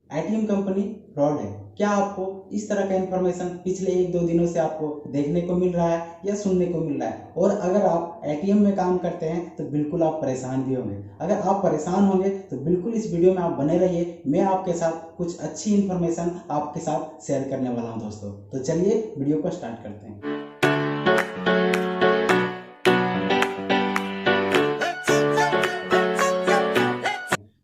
ATM company fraud है। क्या आपको इस तरह का इन्फॉर्मेशन पिछले 1-2 दिनों से आपको देखने को मिल रहा है या सुनने को मिल रहा है? और अगर आप एटीएम में काम करते हैं तो बिल्कुल आप परेशान भी होंगे। अगर आप परेशान होंगे तो बिल्कुल इस वीडियो में आप बने रहिए। मैं आपके साथ कुछ अच्छी इन्फॉर्मेशन आपके साथ शेयर करने वाला हूं दोस्तों। तो चलिए वीडियो को स्टार्ट करते हैं।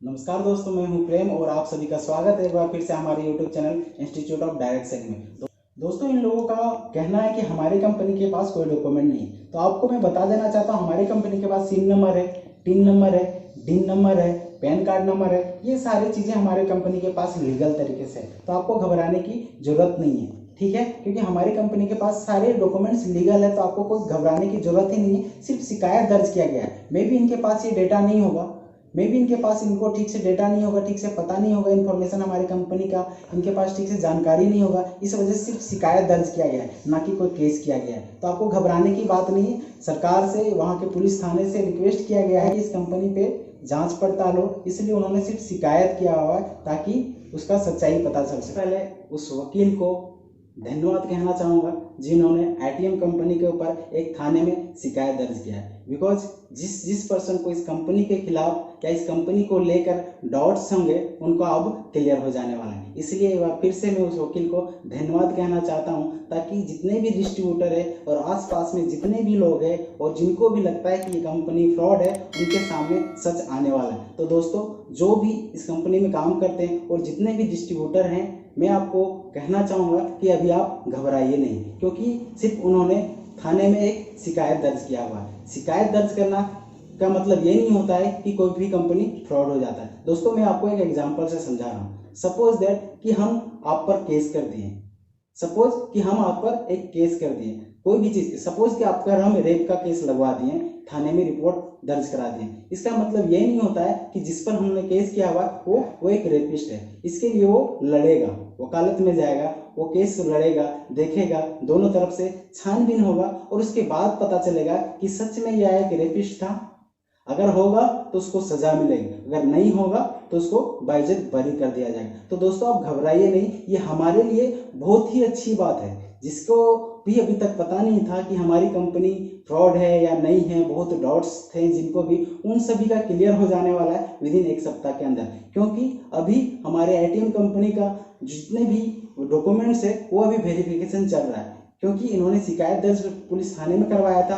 नमस्कार दोस्तों, मैं हूं प्रेम और आप सभी का स्वागत है एक बार फिर से हमारे YouTube channel institute of direct selling में। दोस्तों, इन लोगों का कहना है कि हमारी कंपनी के पास कोई डॉक्यूमेंट नहीं है। तो आपको मैं बता देना चाहता हूं, हमारी कंपनी के पास सिम नंबर है, टिन नंबर है, डिन नंबर है, पैन कार्ड नंबर है। ये सारी चीज़ें हमारी कंपनी के पास लीगल तरीके से है, तो आपको घबराने की जरूरत नहीं है, ठीक है। क्योंकि हमारी कंपनी के पास सारे डॉक्यूमेंट्स लीगल है, तो आपको कोई घबराने की जरूरत ही नहीं है। सिर्फ शिकायत दर्ज किया गया है। मे भी इनके पास ये डेटा नहीं होगा, मे भी इनके पास इनको ठीक से डेटा नहीं होगा, ठीक से पता नहीं होगा इन्फॉर्मेशन हमारी कंपनी का, इनके पास ठीक से जानकारी नहीं होगा। इस वजह से सिर्फ शिकायत दर्ज किया गया है, ना कि कोई केस किया गया है। तो आपको घबराने की बात नहीं है। सरकार से, वहाँ के पुलिस थाने से रिक्वेस्ट किया गया है कि इस कंपनी पे जांच पड़ताल हो, इसलिए उन्होंने सिर्फ शिकायत किया हुआ है ताकि उसका सच्चाई पता चल सके। पहले उस वकील को धन्यवाद कहना चाहूँगा जिन्होंने एटीएम कंपनी के ऊपर एक थाने में शिकायत दर्ज किया है। बिकॉज जिस पर्सन को इस कंपनी के खिलाफ या इस कंपनी को लेकर डाउट्स होंगे, उनको अब क्लियर हो जाने वाला है। इसलिए एक बार फिर से मैं उस वकील को धन्यवाद कहना चाहता हूं, ताकि जितने भी डिस्ट्रीब्यूटर है और आसपास में जितने भी लोग हैं और जिनको भी लगता है कि ये कंपनी फ्रॉड है, उनके सामने सच आने वाला है। तो दोस्तों, जो भी इस कंपनी में काम करते हैं और जितने भी डिस्ट्रीब्यूटर हैं, मैं आपको कहना चाहूँगा कि अभी आप घबराइए नहीं, क्योंकि सिर्फ उन्होंने थाने में एक शिकायत दर्ज किया हुआ है। शिकायत दर्ज करना का मतलब ये नहीं होता है कि कोई भी कंपनी फ्रॉड हो जाता है। दोस्तों, मैं आपको एक एग्जांपल से समझा रहा हूँ। सपोज दैट कि हम आप पर केस कर दिए, सपोज कि हम आप पर एक केस कर दिए कोई भी चीज़, सपोज कि आप पर हम रेप का केस लगवा दिए, थाने में रिपोर्ट दर्ज करा दिए। इसका मतलब ये नहीं होता है कि जिस पर हमने केस किया हुआ वो एक रेपिस्ट है। इसके लिए वो लड़ेगा, वकालत में जाएगा, वो केस लड़ेगा, देखेगा, दोनों तरफ से छानबीन होगा और उसके बाद पता चलेगा कि सच में यह एक रेपिस्ट था। अगर होगा तो उसको सजा मिलेगी, अगर नहीं होगा तो उसको बाइज्जत बरी कर दिया जाएगा। तो दोस्तों, आप घबराइए नहीं। ये हमारे लिए बहुत ही अच्छी बात है। जिसको भी अभी तक पता नहीं था कि हमारी कंपनी फ्रॉड है या नहीं है, बहुत डाउट्स थे जिनको भी, उन सभी का क्लियर हो जाने वाला है विदिन 1 सप्ताह के अंदर। क्योंकि अभी हमारे एटीएम कंपनी का जितने भी डॉक्यूमेंट्स है वो अभी वेरिफिकेशन चल रहा है। क्योंकि इन्होंने शिकायत दर्ज पुलिस थाने में करवाया था,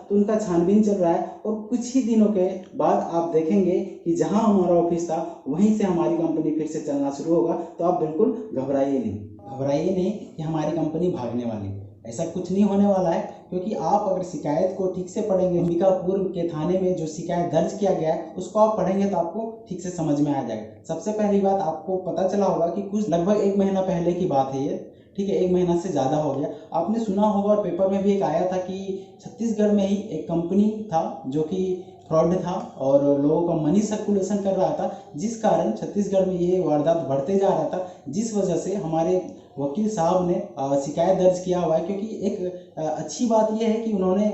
तो उनका छानबीन चल रहा है और कुछ ही दिनों के बाद आप देखेंगे कि जहां हमारा ऑफिस था वहीं से हमारी कंपनी फिर से चलना शुरू होगा। तो आप बिल्कुल घबराइए नहीं कि हमारी कंपनी भागने वाली, ऐसा कुछ नहीं होने वाला है। क्योंकि आप अगर शिकायत को ठीक से पढ़ेंगे, अंबिकापुर के थाने में जो शिकायत दर्ज किया गया है उसको आप पढ़ेंगे तो आपको ठीक से समझ में आ जाएगा। सबसे पहली बात, आपको पता चला होगा कि कुछ लगभग 1 महीना पहले की बात है ये, ठीक है, 1 महीना से ज़्यादा हो गया। आपने सुना होगा और पेपर में भी एक आया था कि छत्तीसगढ़ में ही एक कंपनी था जो कि फ्रॉड था और लोगों का मनी सर्कुलेशन कर रहा था, जिस कारण छत्तीसगढ़ में ये वारदात बढ़ते जा रहा था। जिस वजह से हमारे वकील साहब ने शिकायत दर्ज किया हुआ है। क्योंकि एक अच्छी बात यह है कि उन्होंने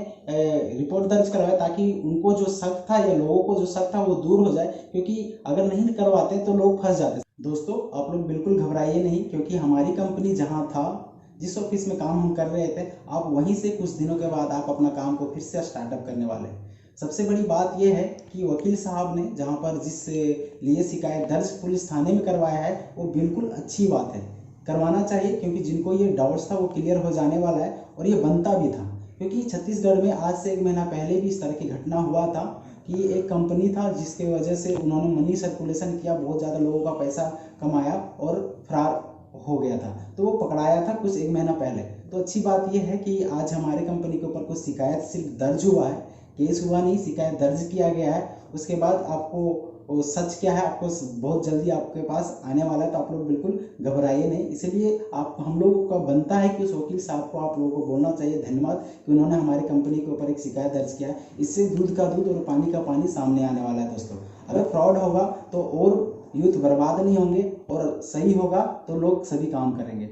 रिपोर्ट दर्ज करवाया ताकि उनको जो शक था या लोगों को जो शक था वो दूर हो जाए, क्योंकि अगर नहीं करवाते तो लोग फंस जाते। दोस्तों, आप लोग बिल्कुल घबराइए नहीं, क्योंकि हमारी कंपनी जहां था, जिस ऑफिस में काम हम कर रहे थे, आप वहीं से कुछ दिनों के बाद आप अपना काम को फिर से स्टार्टअप करने वाले हैं। सबसे बड़ी बात यह है कि वकील साहब ने जहां पर जिस लिए शिकायत दर्ज पुलिस थाने में करवाया है वो बिल्कुल अच्छी बात है, करवाना चाहिए। क्योंकि जिनको ये डाउट्स था वो क्लियर हो जाने वाला है और ये बनता भी था। क्योंकि छत्तीसगढ़ में आज से 1 महीना पहले भी इस तरह की घटना हुआ था कि एक कंपनी था जिसके वजह से उन्होंने मनी सर्कुलेशन किया, बहुत ज़्यादा लोगों का पैसा कमाया और फरार हो गया था। तो वो पकड़ाया था कुछ 1 महीना पहले। तो अच्छी बात यह है कि आज हमारे कंपनी के ऊपर कुछ शिकायत सिर्फ दर्ज हुआ है, केस हुआ नहीं, शिकायत दर्ज किया गया है। उसके बाद आपको वो सच क्या है आपको बहुत जल्दी आपके पास आने वाला है। तो आप लोग बिल्कुल घबराइए नहीं। इसलिए आप हम लोगों का बनता है कि उस वकील साहब को आप लोगों को बोलना चाहिए धन्यवाद कि उन्होंने हमारी कंपनी के ऊपर एक शिकायत दर्ज किया है। इससे दूध का दूध और पानी का पानी सामने आने वाला है। दोस्तों, अगर फ्रॉड होगा तो और यूथ बर्बाद नहीं होंगे और सही होगा तो लोग सभी काम करेंगे।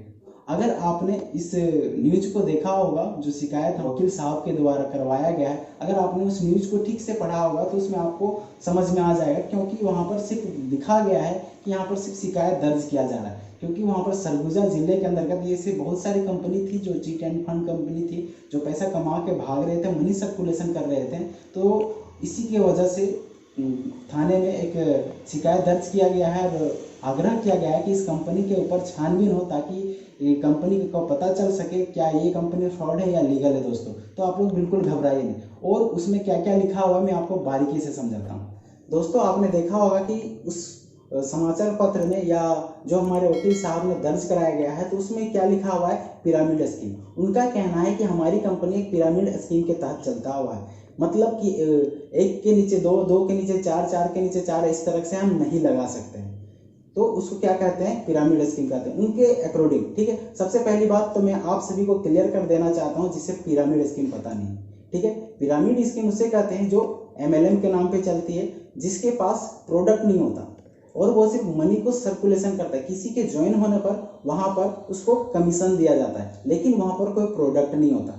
अगर आपने इस न्यूज को देखा होगा, जो शिकायत वकील साहब के द्वारा करवाया गया है, अगर आपने उस न्यूज को ठीक से पढ़ा होगा तो उसमें आपको समझ में आ जाएगा, क्योंकि वहाँ पर सिर्फ लिखा गया है कि यहाँ पर सिर्फ शिकायत दर्ज किया जा रहा है। क्योंकि वहाँ पर सरगुजा जिले के अंतर्गत ये से बहुत सारी कंपनी थी, जो चिट एंड फंड कंपनी थी, जो पैसा कमा के भाग रहे थे, मनी सर्कुलेशन कर रहे थे। तो इसी के वजह से थाने में एक शिकायत दर्ज किया गया है और आग्रह किया गया है कि इस कंपनी के ऊपर छानबीन हो, ताकि ये कंपनी को पता चल सके क्या ये कंपनी फ्रॉड है या लीगल है। दोस्तों तो आप लोग बिल्कुल घबराइए नहीं, और उसमें क्या क्या लिखा हुआ है मैं आपको बारीकी से समझाता हूँ। दोस्तों आपने देखा होगा कि उस समाचार पत्र में या जो हमारे वकील साहब ने दर्ज कराया गया है, तो उसमें क्या लिखा हुआ है, पिरामिड स्कीम। उनका कहना है कि हमारी कंपनी एक पिरामिड स्कीम के तहत चलता हुआ है, मतलब कि एक के नीचे दो, दो के नीचे चार, चार के नीचे चार, इस तरह से हम नहीं लगा सकते हैं। तो उसको क्या कहते हैं, पिरामिड स्कीम कहते हैं उनके अकॉर्डिंग। ठीक है, सबसे पहली बात तो मैं आप सभी को क्लियर कर देना चाहता हूँ जिसे पिरामिड स्कीम पता नहीं। ठीक है, पिरामिड स्कीम उसे कहते हैं जो MLM के नाम पे चलती है, जिसके पास प्रोडक्ट नहीं होता और वो सिर्फ मनी को सर्कुलेशन करता है। किसी के ज्वाइन होने पर वहां पर उसको कमीशन दिया जाता है, लेकिन वहां पर कोई प्रोडक्ट नहीं होता।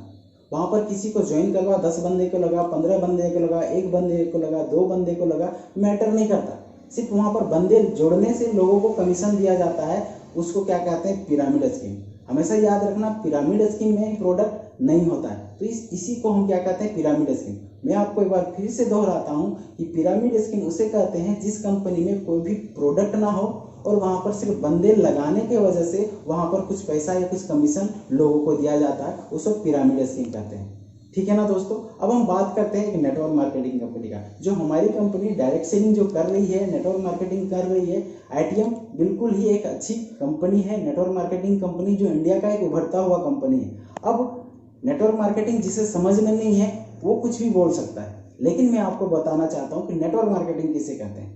वहां पर किसी को ज्वाइन करवा, 10 बंदे को लगा, 15 बंदे को लगा, 1 बंदे को लगा, 2 बंदे को लगा, मैटर नहीं करता। सिर्फ वहां पर बंदे जोड़ने से लोगों को कमीशन दिया जाता है, उसको क्या कहते हैं, पिरामिड स्कीम। हमेशा याद रखना, पिरामिड स्कीम में प्रोडक्ट नहीं होता है, तो इसी को हम क्या कहते हैं, पिरामिड स्कीम। मैं आपको एक बार फिर से दोहराता हूं कि पिरामिड स्कीम उसे कहते हैं जिस कंपनी में कोई भी प्रोडक्ट ना हो और वहां पर सिर्फ बंदे लगाने के वजह से वहां पर कुछ पैसा या कुछ कमीशन लोगों को दिया जाता है, उसको पिरामिड स्कीम कहते हैं। ठीक है ना दोस्तों। अब हम बात करते हैं एक नेटवर्क मार्केटिंग कंपनी का। जो हमारी कंपनी डायरेक्ट सेलिंग जो कर रही है, नेटवर्क मार्केटिंग कर रही है, ITM बिल्कुल ही एक अच्छी कंपनी है, नेटवर्क मार्केटिंग कंपनी जो इंडिया का एक उभरता हुआ कंपनी है। अब नेटवर्क मार्केटिंग जिसे समझ में नहीं है वो कुछ भी बोल सकता है, लेकिन मैं आपको बताना चाहता हूं कि नेटवर्क मार्केटिंग किसे कहते हैं।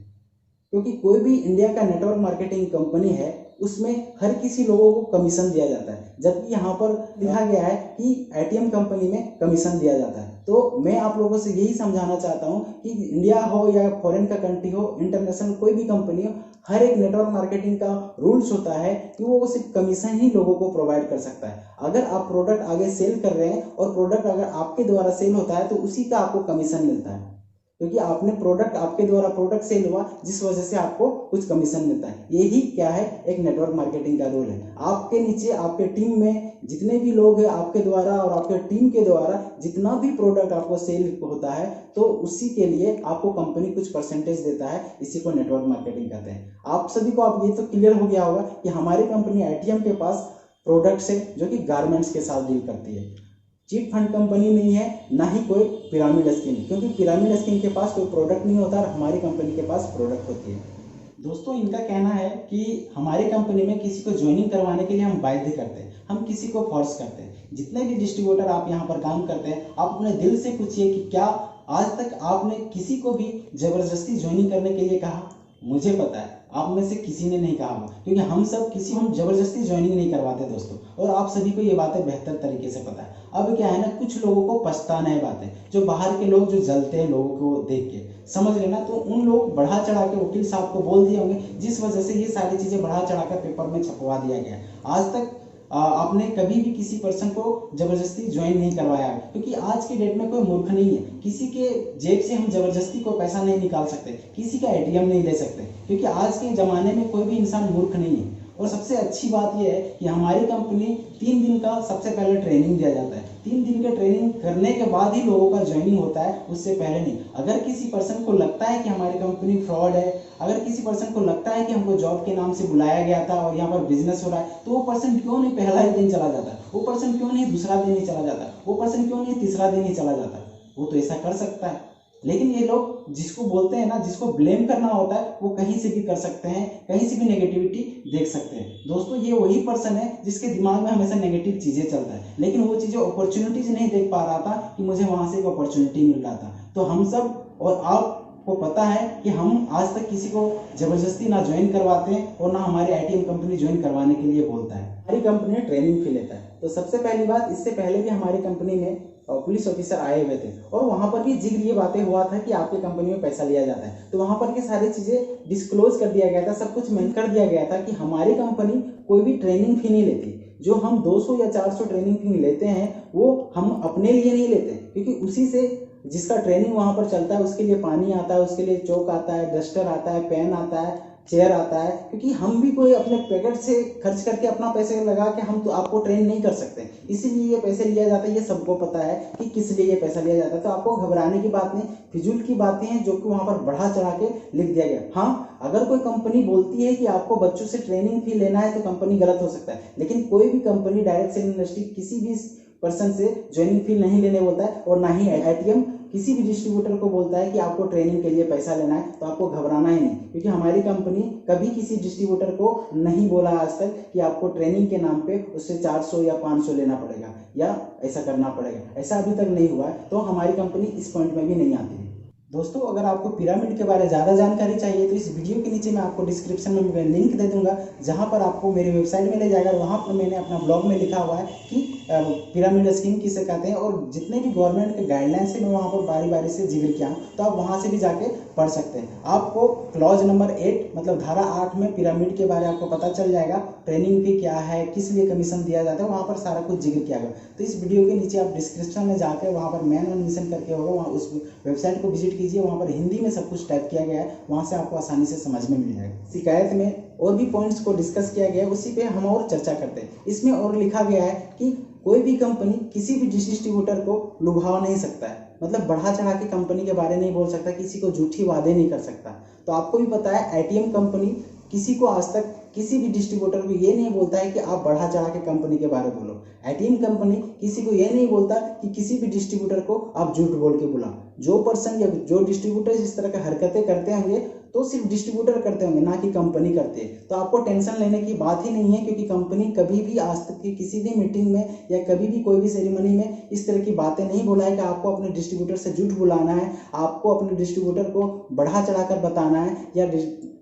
क्योंकि कोई भी इंडिया का नेटवर्क मार्केटिंग कंपनी है, उसमें हर किसी लोगों को कमीशन दिया जाता है, जबकि यहाँ पर लिखा गया है कि ITM कंपनी में कमीशन दिया जाता है। तो मैं आप लोगों से यही समझाना चाहता हूँ कि इंडिया हो या फॉरेन का कंट्री हो, इंटरनेशनल कोई भी कंपनी हो, हर एक नेटवर्क मार्केटिंग का रूल्स होता है कि वो सिर्फ कमीशन ही लोगों को प्रोवाइड कर सकता है। अगर आप प्रोडक्ट आगे सेल कर रहे हैं और प्रोडक्ट अगर आपके द्वारा सेल होता है तो उसी का आपको कमीशन मिलता है, क्योंकि आपने प्रोडक्ट, आपके द्वारा प्रोडक्ट सेल हुआ जिस वजह से आपको कुछ कमीशन मिलता है। यही क्या है, एक नेटवर्क मार्केटिंग का रोल है। आपके नीचे आपके टीम में जितने भी लोग हैं, आपके द्वारा और आपके टीम के द्वारा जितना भी प्रोडक्ट आपको सेल होता है, तो उसी के लिए आपको कंपनी कुछ परसेंटेज देता है, इसी को नेटवर्क मार्केटिंग कहते हैं। आप सभी को आप ये तो क्लियर हो गया होगा कि हमारी कंपनी ITM के पास प्रोडक्ट्स है जो कि गारमेंट्स के साथ डील करती है। चिट फंड कंपनी नहीं है, ना ही कोई पिरामिड स्कीम, क्योंकि पिरामिड स्कीम के पास कोई प्रोडक्ट नहीं होता और हमारी कंपनी के पास प्रोडक्ट होती है। दोस्तों इनका कहना है कि हमारी कंपनी में किसी को ज्वाइनिंग करवाने के लिए हम बाध्य करते हैं, हम किसी को फोर्स करते हैं। जितने भी डिस्ट्रीब्यूटर आप यहाँ पर काम करते हैं, आप अपने दिल से पूछिए कि क्या आज तक आपने किसी को भी जबरदस्ती ज्वाइनिंग करने के लिए कहा? मुझे पता है आप में से किसी ने नहीं कहा होगा, क्योंकि हम जबरदस्ती ज्वाइनिंग नहीं करवाते दोस्तों, और आप सभी को ये बातें बेहतर तरीके से पता है। अब क्या है ना, कुछ लोगों को पछताना है बातें, जो बाहर के लोग जो जलते हैं लोगों को देख के, समझ लेना। तो उन लोग बढ़ा चढ़ा के वकील साहब को बोल दिए होंगे, जिस वजह से ये सारी चीजें बढ़ा चढ़ा कर पेपर में छपवा दिया गया। आज तक आपने कभी भी किसी पर्सन को जबरदस्ती ज्वाइन नहीं करवाया, क्योंकि आज की डेट में कोई मूर्ख नहीं है। किसी के जेब से हम जबरदस्ती को पैसा नहीं निकाल सकते, किसी का ATM नहीं ले सकते, क्योंकि आज के ज़माने में कोई भी इंसान मूर्ख नहीं है। और सबसे अच्छी बात यह है कि हमारी कंपनी 3 दिन का सबसे पहले ट्रेनिंग दिया जाता है। 3 दिन के ट्रेनिंग करने के बाद ही लोगों का ज्वाइनिंग होता है, उससे पहले नहीं। अगर किसी पर्सन को लगता है कि हमारी कंपनी फ्रॉड है, अगर किसी पर्सन को लगता है कि हमको जॉब के नाम से बुलाया गया था और यहाँ पर बिजनेस हो रहा है, तो वो पर्सन क्यों नहीं पहला ही दिन चला जाता? वो पर्सन क्यों नहीं दूसरा दिन ही चला जाता? वो पर्सन क्यों नहीं तीसरा दिन ही चला जाता? वो तो ऐसा कर सकता है। लेकिन ये लोग जिसको बोलते हैं ना, जिसको ब्लेम करना होता है, वो कहीं से भी कर सकते हैं, कहीं से भी नेगेटिविटी देख सकते हैं। दोस्तों ये वही पर्सन है जिसके दिमाग में हमेशा नेगेटिव चीजें चलता है, लेकिन वो चीजें अपॉर्चुनिटीज नहीं देख पा रहा था कि मुझे वहां से एक अपॉर्चुनिटी मिल रहा था। तो हम सब और आपको पता है कि हम आज तक किसी को जबरदस्ती ना ज्वाइन करवाते हैं और ना हमारी ITM कंपनी ज्वाइन करवाने के लिए बोलता है। हमारी कंपनी ट्रेनिंग फी लेता है। तो सबसे पहली बात, इससे पहले भी हमारी कंपनी में पुलिस ऑफिसर आए हुए थे और वहां पर भी जिक्र ये बातें हुआ था कि आपकी कंपनी में पैसा लिया जाता है। तो वहां पर की सारी चीजें डिस्क्लोज कर दिया गया था, सब कुछ मेंशन कर दिया गया था कि हमारी कंपनी कोई भी ट्रेनिंग फी नहीं लेती। जो हम 200 या 400 ट्रेनिंग फी लेते हैं वो हम अपने लिए नहीं लेते, क्योंकि उसी से जिसका ट्रेनिंग वहाँ पर चलता है उसके लिए पानी आता है, उसके लिए चौक आता है, डस्टर आता है, पेन आता है, चेयर आता है, क्योंकि हम भी कोई अपने पैकेट से खर्च करके अपना पैसे लगा के हम तो आपको ट्रेन नहीं कर सकते, इसीलिए ये पैसे लिया जाता है। ये सबको पता है कि किस लिए ये पैसा लिया जाता है, तो आपको घबराने की बात नहीं। फिजूल की बातें हैं जो कि वहाँ पर बढ़ा चढ़ा के लिख दिया गया। हाँ, अगर कोई कंपनी बोलती है कि आपको बच्चों से ट्रेनिंग फी लेना है तो कंपनी गलत हो सकता है, लेकिन कोई भी कंपनी डायरेक्ट सेलिंग इंडस्ट्री किसी भी पर्सन से ज्वाइनिंग फी नहीं लेने बोलता है, और ना ही एटीएम किसी भी डिस्ट्रीब्यूटर को बोलता है कि आपको ट्रेनिंग के लिए पैसा लेना है। तो आपको घबराना ही नहीं, क्योंकि हमारी कंपनी कभी किसी डिस्ट्रीब्यूटर को नहीं बोला आज तक कि आपको ट्रेनिंग के नाम पे उससे 400 या 500 लेना पड़ेगा या ऐसा करना पड़ेगा, ऐसा अभी तक नहीं हुआ है। तो हमारी कंपनी इस पॉइंट में भी नहीं आती है। दोस्तों, अगर आपको पिरामिड के बारे में ज़्यादा जानकारी चाहिए तो इस वीडियो के नीचे मैं आपको डिस्क्रिप्शन में मैं लिंक दे दूंगा, जहां पर आपको मेरी वेबसाइट में ले जाएगा। वहां पर मैंने अपना ब्लॉग में लिखा हुआ है कि पिरामिड स्कीम किसे कहते हैं, और जितने भी गवर्नमेंट के गाइडलाइंस है मैं वहाँ पर बारी बारी से जिक्र किया हूँ, तो आप वहाँ से भी जाके पढ़ सकते हैं। आपको क्लॉज नंबर 8 मतलब धारा 8 में पिरामिड के बारे में आपको पता चल जाएगा, ट्रेनिंग फी क्या है, किस लिए कमीशन दिया जाता है, वहाँ पर सारा कुछ जिक्र किया गया। तो इस वीडियो के नीचे आप डिस्क्रिप्शन में जाकर वहाँ पर मैन मेंशन करके होगा, वहाँ उस वेबसाइट को विजिट कीजिए, वहाँ पर हिंदी में सब कुछ टाइप किया गया है, वहाँ से आपको आसानी से समझ में मिल जाएगा। शिकायत में और भी पॉइंट्स को डिस्कस किया गया है, उसी पे हम और चर्चा करते हैं। इसमें और लिखा गया है कि कोई भी कंपनी किसी भी डिस्ट्रीब्यूटर को लुभा नहीं सकता है, मतलब बढ़ा चढ़ा के कंपनी के बारे नहीं बोल सकता, किसी को झूठी वादे नहीं कर सकता। तो आपको भी पता है एटीएम कंपनी किसी को आज तक किसी भी डिस्ट्रीब्यूटर को ये नहीं बोलता है कि आप बढ़ा चढ़ा के कंपनी के बारे में बोलो। एटीएम कंपनी किसी को ये नहीं बोलता कि किसी भी डिस्ट्रीब्यूटर को आप झूठ बोल के बुला। जो पर्सन या जो डिस्ट्रीब्यूटर इस तरह की हरकतें करते होंगे तो सिर्फ डिस्ट्रीब्यूटर करते होंगे, ना कि कंपनी करती है। तो आपको टेंशन लेने की बात ही नहीं है, क्योंकि कंपनी कभी भी आज तक की किसी भी मीटिंग में या कभी भी कोई भी सेरेमनी में इस तरह की बातें नहीं बोला है कि आपको अपने डिस्ट्रीब्यूटर से झूठ बुलाना है, आपको अपने डिस्ट्रीब्यूटर को बढ़ा चढ़ाकर बताना है या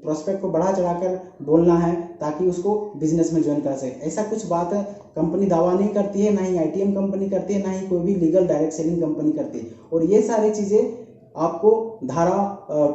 प्रोस्पेक्ट को बढ़ा चढ़ाकर बोलना है ताकि उसको बिजनेस में ज्वाइन कर सके। ऐसा कुछ बात कंपनी दावा नहीं करती है, ना ही आईटीएम कंपनी करती है, ना ही कोई भी लीगल डायरेक्ट सेलिंग कंपनी करती है। और ये सारी चीज़ें आपको धारा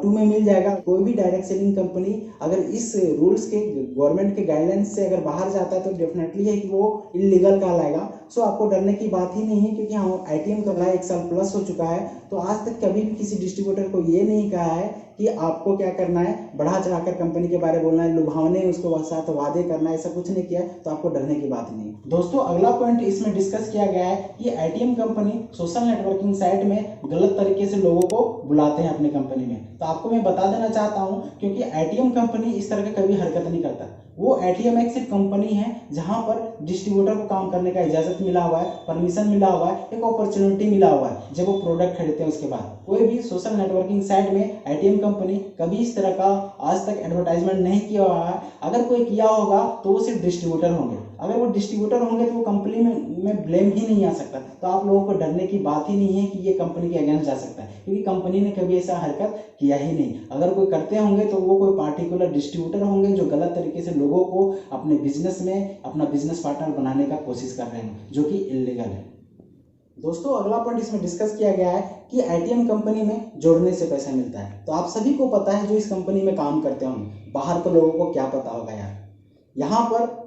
2 में मिल जाएगा। कोई भी डायरेक्ट सेलिंग कंपनी अगर इस रूल्स के गवर्नमेंट के गाइडलाइंस से अगर बाहर जाता है तो डेफिनेटली है कि वो इलीगल कहलाएगा। सो आपको डरने की बात ही नहीं है, क्योंकि हम आईटीएम का 1 साल प्लस हो चुका है, तो आज तक कभी भी किसी डिस्ट्रीब्यूटर को ये नहीं कहा है कि आपको क्या करना है, बढ़ा चढ़ाकर कंपनी के बारे में बोलना है, लुभावने उसको साथ वादे करना है, ऐसा कुछ नहीं किया, तो आपको डरने की बात नहीं। दोस्तों, अगला पॉइंट इसमें डिस्कस किया गया है कि ITM company social networking site में गलत तरीके से लोगों को बुलाते हैं अपनी कंपनी में। तो आपको मैं बता देना चाहता हूं, क्योंकि आईटीएम कंपनी इस तरह का कभी हरकत नहीं करता। वो एटीएम एक सिर्फ कंपनी है जहां पर डिस्ट्रीब्यूटर को काम करने का इजाजत मिला हुआ है, परमिशन मिला हुआ है, एक अपॉर्चुनिटी मिला हुआ है जब वो प्रोडक्ट खरीदते हैं उसके बाद। कोई भी सोशल नेटवर्किंग साइट में एटीएम कंपनी कभी इस तरह का आज तक एडवर्टाइजमेंट नहीं किया हुआ है। अगर कोई किया होगा तो वो सिर्फ डिस्ट्रीब्यूटर होंगे। अगर वो डिस्ट्रीब्यूटर होंगे तो वो कंपनी में ब्लेम ही नहीं आ सकता। तो आप लोगों को डरने की बात ही नहीं है कि ये कंपनी के अगेंस्ट जा सकता है, क्योंकि कंपनी ने कभी ऐसा हरकत किया ही नहीं। अगर कोई करते होंगे तो वो कोई पार्टिकुलर डिस्ट्रीब्यूटर होंगे जो गलत तरीके से लोगों को अपने बिजनेस में अपना बिजनेस पार्टनर बनाने का कोशिश कर रहे हैं, जो कि इलीगल है। दोस्तों, अगला पॉइंट इसमें डिस्कस किया गया है कि आईटीएम कंपनी में जोड़ने से पैसा मिलता है। तो आप सभी को पता है जो इस कंपनी में काम करते होंगे, बाहर के लोगों को क्या पता होगा यार। यहाँ पर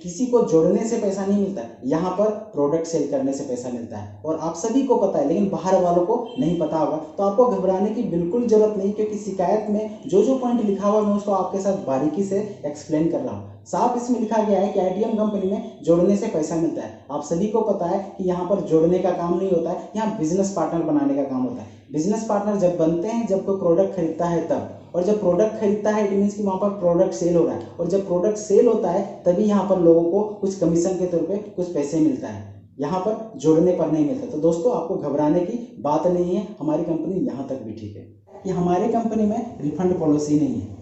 किसी को जोड़ने से पैसा नहीं मिलता है, यहाँ पर प्रोडक्ट सेल करने से पैसा मिलता है, और आप सभी को पता है, लेकिन बाहर वालों को नहीं पता होगा। तो आपको घबराने की बिल्कुल जरूरत नहीं, क्योंकि शिकायत में जो जो पॉइंट लिखा हुआ है मैं उसको आपके साथ बारीकी से एक्सप्लेन कर रहा हूँ। साफ इसमें लिखा गया है कि आईटीएम कंपनी में जोड़ने से पैसा मिलता है। आप सभी को पता है कि यहाँ पर जोड़ने का काम नहीं होता है, यहाँ बिजनेस पार्टनर बनाने का काम होता है। बिजनेस पार्टनर जब बनते हैं जब कोई प्रोडक्ट खरीदता है तब, और जब प्रोडक्ट खरीदता है इट मीन्स कि वहाँ पर प्रोडक्ट सेल हो रहा है, और जब प्रोडक्ट सेल होता है तभी यहाँ पर लोगों को कुछ कमीशन के तौर पे कुछ पैसे मिलता है, यहाँ पर जोड़ने पर नहीं मिलता। तो दोस्तों, आपको घबराने की बात नहीं है, हमारी कंपनी यहाँ तक भी ठीक है कि हमारी कंपनी में रिफंड पॉलिसी नहीं है।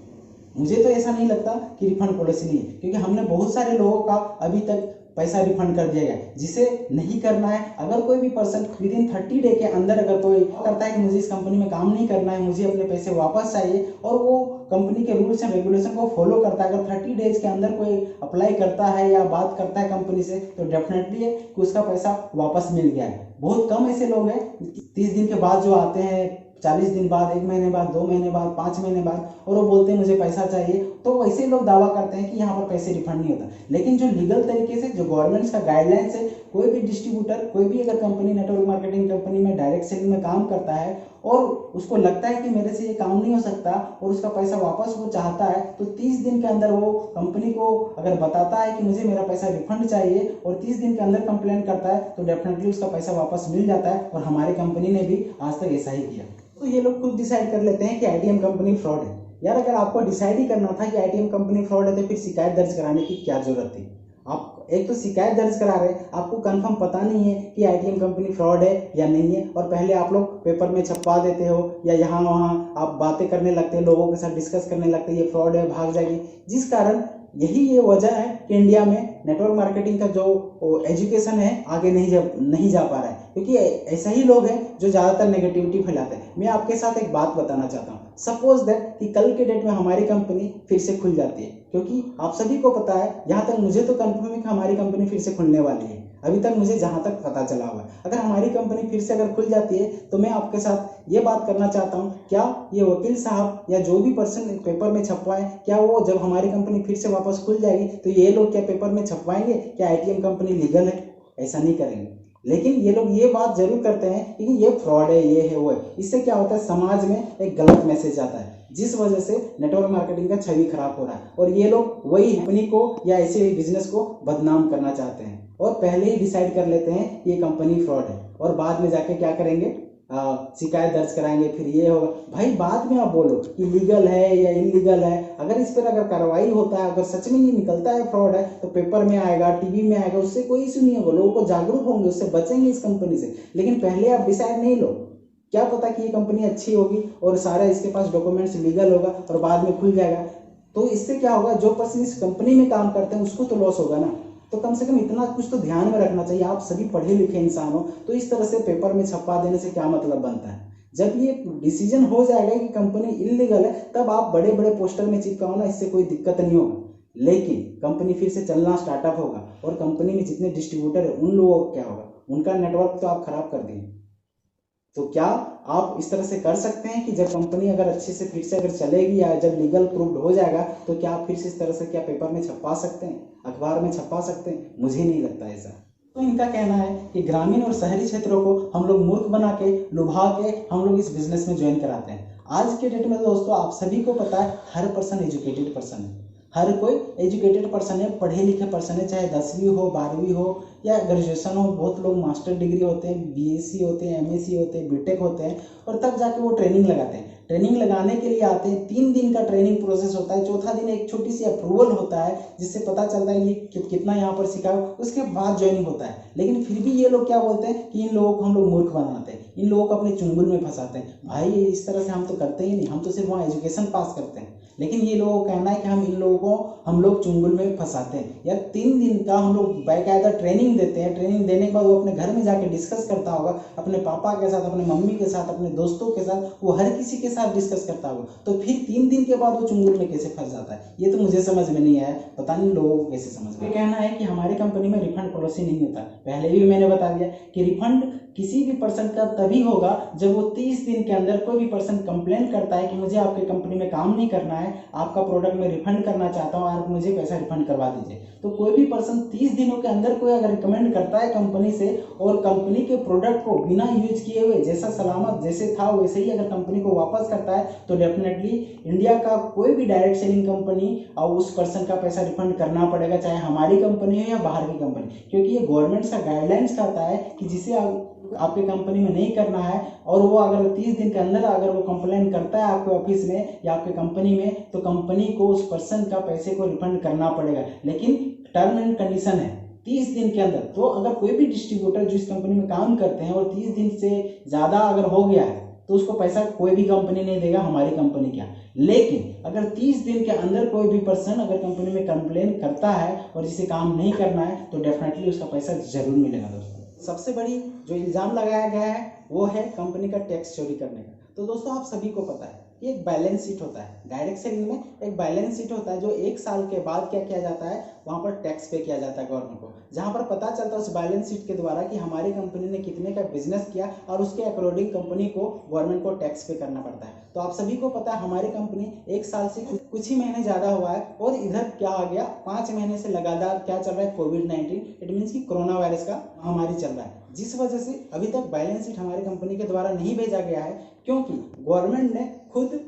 मुझे तो ऐसा नहीं लगता कि रिफंड पॉलिसी नहीं है, क्योंकि हमने बहुत सारे लोगों का अभी तक पैसा रिफंड कर दिया गया। जिसे नहीं करना है, अगर कोई भी पर्सन विदिन 30 डे के अंदर अगर कोई करता है कि मुझे इस कंपनी में काम नहीं करना है, मुझे अपने पैसे वापस चाहिए, और वो कंपनी के रूल्स एंड रेगुलेशन को फॉलो करता है, अगर 30 डेज के अंदर कोई अप्लाई करता है या बात करता है कंपनी से, तो डेफिनेटली है कि उसका पैसा वापस मिल गया है। बहुत कम ऐसे लोग हैं 30 दिन के बाद जो आते हैं 40 दिन बाद, 1 महीने बाद, 2 महीने बाद, 5 महीने बाद, और वो बोलते हैं मुझे पैसा चाहिए, तो वैसे लोग दावा करते हैं कि यहाँ पर पैसे रिफंड नहीं होता। लेकिन जो लीगल तरीके से, जो गवर्नमेंट का गाइडलाइंस है, कोई भी डिस्ट्रीब्यूटर, कोई भी अगर कंपनी नेटवर्क मार्केटिंग कंपनी में डायरेक्ट सेलिंग में काम करता है और उसको लगता है कि मेरे से ये काम नहीं हो सकता और उसका पैसा वापस वो चाहता है, तो 30 दिन के अंदर वो कंपनी को अगर बताता है कि मुझे मेरा पैसा रिफंड चाहिए और 30 दिन के अंदर कंप्लेन करता है, तो डेफिनेटली उसका पैसा वापस मिल जाता है। और हमारी कंपनी ने भी आज तक ऐसा ही किया। तो ये लोग खुद डिसाइड कर लेते हैं कि आईटीएम कंपनी फ्रॉड है। यार अगर आपको डिसाइड ही करना था कि आईटीएम कंपनी फ्रॉड है, तो फिर शिकायत दर्ज कराने की क्या जरूरत थी? आप एक तो शिकायत दर्ज करा रहे, आपको कंफर्म पता नहीं है कि आईटीएम कंपनी फ्रॉड है या नहीं है, और पहले आप लोग पेपर में छपवा देते हो या यहाँ वहाँ आप बातें करने लगते हैं, लोगों के साथ डिस्कस करने लगते हैं, ये फ्रॉड है, भाग जाएगी। जिस कारण यही ये वजह है कि इंडिया में नेटवर्क मार्केटिंग का जो एजुकेशन है आगे नहीं जा पा रहा है, क्योंकि ऐसा ही लोग हैं जो ज़्यादातर नेगेटिविटी फैलाते हैं। मैं आपके साथ एक बात बताना चाहता हूँ। सपोज दैट कि कल के डेट में हमारी कंपनी फिर से खुल जाती है, क्योंकि आप सभी को पता है, यहाँ तक मुझे तो कंफर्म है कि हमारी कंपनी फिर से खुलने वाली है। अभी तक मुझे जहाँ तक पता चला हुआ है, अगर हमारी कंपनी फिर से अगर खुल जाती है, तो मैं आपके साथ ये बात करना चाहता हूँ, क्या ये वकील साहब या जो भी पर्सन पेपर में छपवाए, क्या वो जब हमारी कंपनी फिर से वापस खुल जाएगी तो ये लोग क्या पेपर में छपवाएंगे क्या आईटीएम कंपनी लीगल है? ऐसा नहीं करेंगे। लेकिन ये लोग ये बात जरूर करते हैं कि ये फ्रॉड है, ये है, वो है। इससे क्या होता है, समाज में एक गलत मैसेज आता है, जिस वजह से नेटवर्क मार्केटिंग का छवि खराब हो रहा है, और ये लोग वही कंपनी को या ऐसे बिजनेस को बदनाम करना चाहते हैं और पहले ही डिसाइड कर लेते हैं कि ये कंपनी फ्रॉड है, और बाद में जाके क्या करेंगे, शिकायत दर्ज कराएंगे, फिर ये होगा। भाई बाद में आप बोलो कि लीगल है या इलीगल है, अगर इस पर अगर कार्रवाई होता है, अगर सच में ये निकलता है फ्रॉड है, तो पेपर में आएगा, टीवी में आएगा, उससे कोई इशू नहीं होगा, लोगों को जागरूक होंगे, उससे बचेंगे इस कंपनी से। लेकिन पहले आप डिसाइड नहीं लो, क्या पता कि ये कंपनी अच्छी होगी और सारा इसके पास डॉक्यूमेंट्स लीगल होगा और बाद में खुल जाएगा, तो इससे क्या होगा, जो पर्सन इस कंपनी में काम करते हैं उसको तो लॉस होगा ना। तो कम से कम इतना कुछ तो ध्यान में रखना चाहिए। आप सभी पढ़े लिखे इंसान हो, तो इस तरह से पेपर में छपवा देने से क्या मतलब बनता है? जब ये डिसीजन हो जाएगा कि कंपनी इलीगल है, तब आप बड़े बड़े पोस्टर में चिपकाओ ना, इससे कोई दिक्कत नहीं होगा। लेकिन कंपनी फिर से चलना स्टार्टअप होगा और कंपनी में जितने डिस्ट्रीब्यूटर है उन लोगों को क्या होगा, उनका नेटवर्क तो आप खराब कर दिए। तो क्या आप इस तरह से कर सकते हैं कि जब कंपनी अगर अच्छे से फिर से अगर चलेगी या जब लीगल प्रूव्ड हो जाएगा, तो क्या आप फिर से इस तरह से क्या पेपर में छपवा सकते हैं, अखबार में छपवा सकते हैं? मुझे नहीं लगता ऐसा। तो इनका कहना है कि ग्रामीण और शहरी क्षेत्रों को हम लोग मूर्ख बना के, लुभा के हम लोग इस बिजनेस में ज्वाइन कराते हैं। आज के डेट में दोस्तों आप सभी को पता है, हर पर्सन एजुकेटेड पर्सन है, हर कोई एजुकेटेड पर्सन है, पढ़े लिखे पर्सन है, चाहे 10वीं हो, 12वीं हो या ग्रेजुएशन हो। बहुत लोग मास्टर डिग्री होते हैं, बीएससी होते हैं, एमएससी होते हैं, बीटेक होते हैं, और तब जाके वो ट्रेनिंग लगाते हैं। ट्रेनिंग लगाने के लिए आते हैं, 3 दिन का ट्रेनिंग प्रोसेस होता है, चौथा दिन एक छोटी सी अप्रूवल होता है जिससे पता चलता है कि कितना यहाँ पर सीखा, उसके बाद ज्वाइनिंग होता है। लेकिन फिर भी ये लोग क्या बोलते हैं कि इन लोगों को हम लोग मूर्ख बनाते हैं, इन लोगों को अपने चुंगल में फंसाते हैं। भाई इस तरह से हम तो करते ही नहीं, हम तो सिर्फ वहाँ एजुकेशन पास करते हैं। लेकिन ये लोगों का कहना है कि हम इन लोगों को हम लोग चुंगल में फंसाते हैं। यार 3 दिन का हम लोग बाकायदा ट्रेनिंग देते हैं, ट्रेनिंग देने के बाद वो अपने घर में जाके डिस्कस करता होगा, अपने पापा के साथ, अपने मम्मी के साथ, अपने दोस्तों के साथ, वो हर किसी के साथ डिस्कस करता होगा, तो फिर 3 दिन के बाद वो चुंगल में कैसे फंस जाता है? ये तो मुझे समझ में नहीं आया, पता नहीं लोगों को कैसे समझ में। कहना है कि हमारी कंपनी में रिफंड पॉलिसी नहीं होता। पहले भी मैंने बता दिया कि रिफंड किसी भी पर्सन का तभी होगा जब वो 30 दिन के अंदर कोई भी पर्सन कंप्लेन करता है कि मुझे आपके कंपनी में काम नहीं करना है, आपका प्रोडक्ट में रिफंड करना चाहता हूँ, आप मुझे पैसा रिफंड करवा दीजिए। तो कोई भी पर्सन 30 दिनों के अंदर कोई अगर रिकमेंड करता है कंपनी से और कंपनी के प्रोडक्ट को बिना यूज किए हुए जैसा सलामत जैसे था वैसे ही अगर कंपनी को वापस करता है, तो डेफिनेटली इंडिया का कोई भी डायरेक्ट सेलिंग कंपनी और उस पर्सन का पैसा रिफंड करना पड़ेगा, चाहे हमारी कंपनी हो या बाहर की कंपनी। क्योंकि ये गवर्नमेंट का गाइडलाइंस कहता है कि जिसे आपके कंपनी में नहीं करना है और वो अगर 30 दिन के अंदर अगर वो कंप्लेन करता है आपके ऑफिस में या आपके कंपनी में, तो कंपनी को उस पर्सन का पैसे को रिफंड करना पड़ेगा। लेकिन टर्म एंड कंडीशन है 30 दिन के अंदर। तो अगर कोई भी डिस्ट्रीब्यूटर जो इस कंपनी में काम करते हैं और 30 दिन से ज़्यादा अगर हो गया है, तो उसको पैसा कोई भी कंपनी नहीं देगा, हमारी कंपनी क्या। लेकिन अगर 30 दिन के अंदर कोई भी पर्सन अगर कंपनी में कंप्लेन करता है और जिसे काम नहीं करना है, तो डेफिनेटली उसका पैसा जरूर मिलेगा। दोस्तों सबसे बड़ी जो इल्ज़ाम लगाया गया है वो है कंपनी का टैक्स चोरी करने का। तो दोस्तों आप सभी को पता है कि एक बैलेंस शीट होता है। डायरेक्ट सेलिंग में एक बैलेंस शीट होता है जो 1 साल के बाद क्या किया जाता है, वहाँ पर टैक्स पे किया जाता है गवर्नमेंट को, जहाँ पर पता चलता है उस बैलेंस शीट के द्वारा कि हमारी कंपनी ने कितने का बिजनेस किया और उसके अकॉर्डिंग कंपनी को गवर्नमेंट को टैक्स पे करना पड़ता है। तो आप सभी को पता है हमारी कंपनी 1 साल से कुछ ही महीने ज़्यादा हुआ है और इधर क्या आ गया, 5 महीने से लगातार क्या चल रहा है, कोविड-19, इट मीन्स कि कोरोना वायरस का महामारी चल रहा है, जिस वजह से अभी तक बैलेंस शीट हमारी कंपनी के द्वारा नहीं भेजा गया है, क्योंकि गवर्नमेंट ने खुद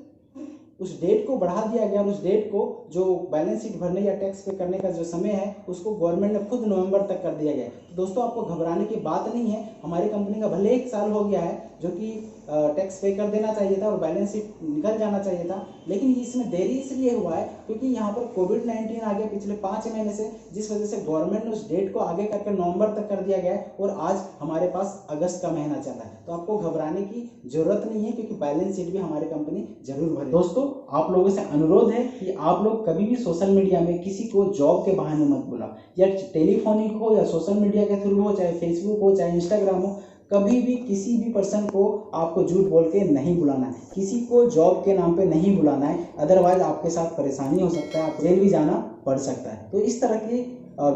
उस डेट को बढ़ा दिया गया और उस डेट को जो बैलेंस शीट भरने या टैक्स पे करने का जो समय है उसको गवर्नमेंट ने खुद नवंबर तक कर दिया गया है। तो दोस्तों आपको घबराने की बात नहीं है, हमारी कंपनी का भले 1 साल हो गया है जो कि टैक्स पे कर देना चाहिए था और बैलेंस शीट निकल जाना चाहिए था, लेकिन इसमें देरी इसलिए हुआ है क्योंकि यहाँ पर कोविड-19 आ गया पिछले 5 महीने से, जिस वजह से गवर्नमेंट ने उस डेट को आगे करके नवंबर तक कर दिया गया है और आज हमारे पास अगस्त का महीना चल रहा है। तो आपको घबराने की जरूरत नहीं है क्योंकि बैलेंस शीट भी हमारी कंपनी जरूर भरे। दोस्तों आप लोगों से अनुरोध है कि आप लोग कभी भी सोशल मीडिया में किसी को जॉब के बहाने मत बुलाओ, या टेलीफोनिक हो या सोशल मीडिया के थ्रू हो, चाहे फेसबुक हो चाहे इंस्टाग्राम हो, कभी भी किसी भी पर्सन को आपको झूठ बोल के नहीं बुलाना है, किसी को जॉब के नाम पे नहीं बुलाना है, अदरवाइज आपके साथ परेशानी हो सकता है, आप जेल भी जाना पड़ सकता है। तो इस तरह के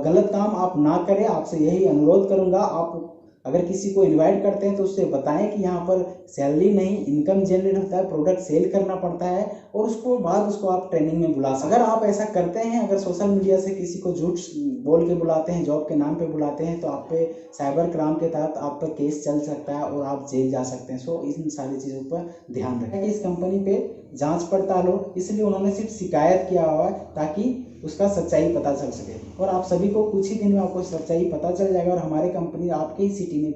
गलत काम आप ना करें, आपसे यही अनुरोध करूंगा। आप अगर किसी को इनवाइट करते हैं तो उससे बताएं कि यहाँ पर सैलरी नहीं, इनकम जनरेट होता है, प्रोडक्ट सेल करना पड़ता है और उसको बाद उसको आप ट्रेनिंग में बुला सकते हैं। अगर आप ऐसा करते हैं, अगर सोशल मीडिया से किसी को झूठ बोल के बुलाते हैं, जॉब के नाम पे बुलाते हैं, तो आप पे साइबर क्राइम के तहत आप पर केस चल सकता है और आप जेल जा सकते हैं। सो इन सारी चीज़ों पर ध्यान रखें। इस कंपनी पे जांच पड़ताल हो, इसलिए उन्होंने सिर्फ शिकायत किया हुआ है ताकि उसका सच्चाई पता चल सके, और आप सभी को कुछ ही दिन में आपको सच्चाई पता चल जाएगा और हमारी कंपनी आपके ही सिटी में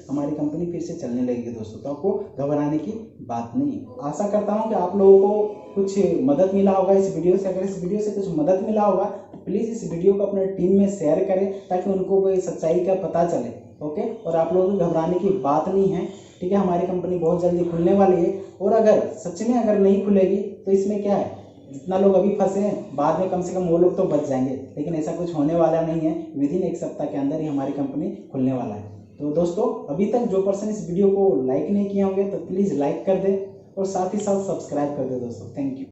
हमारी कंपनी फिर से चलने लगेगी दोस्तों। तो आपको घबराने की बात नहीं। आशा करता हूँ कि आप लोगों को कुछ मदद मिला होगा इस वीडियो से। अगर इस वीडियो से कुछ मदद मिला होगा तो प्लीज़ इस वीडियो को अपने टीम में शेयर करें ताकि उनको वो सच्चाई का पता चले। ओके, और आप लोगों को घबराने की बात नहीं है, ठीक है। हमारी कंपनी बहुत जल्दी खुलने वाली है और अगर सच में अगर नहीं खुलेगी तो इसमें क्या है, जितना लोग अभी फंसे हैं बाद में कम से कम वो लोग तो बच जाएंगे, लेकिन ऐसा कुछ होने वाला नहीं है। विदिन 1 सप्ताह के अंदर ही हमारी कंपनी खुलने वाला है। तो दोस्तों अभी तक जो पर्सन इस वीडियो को लाइक नहीं किए होंगे तो प्लीज़ लाइक कर दे और साथ ही साथ सब्सक्राइब कर दे दोस्तों। Thank you.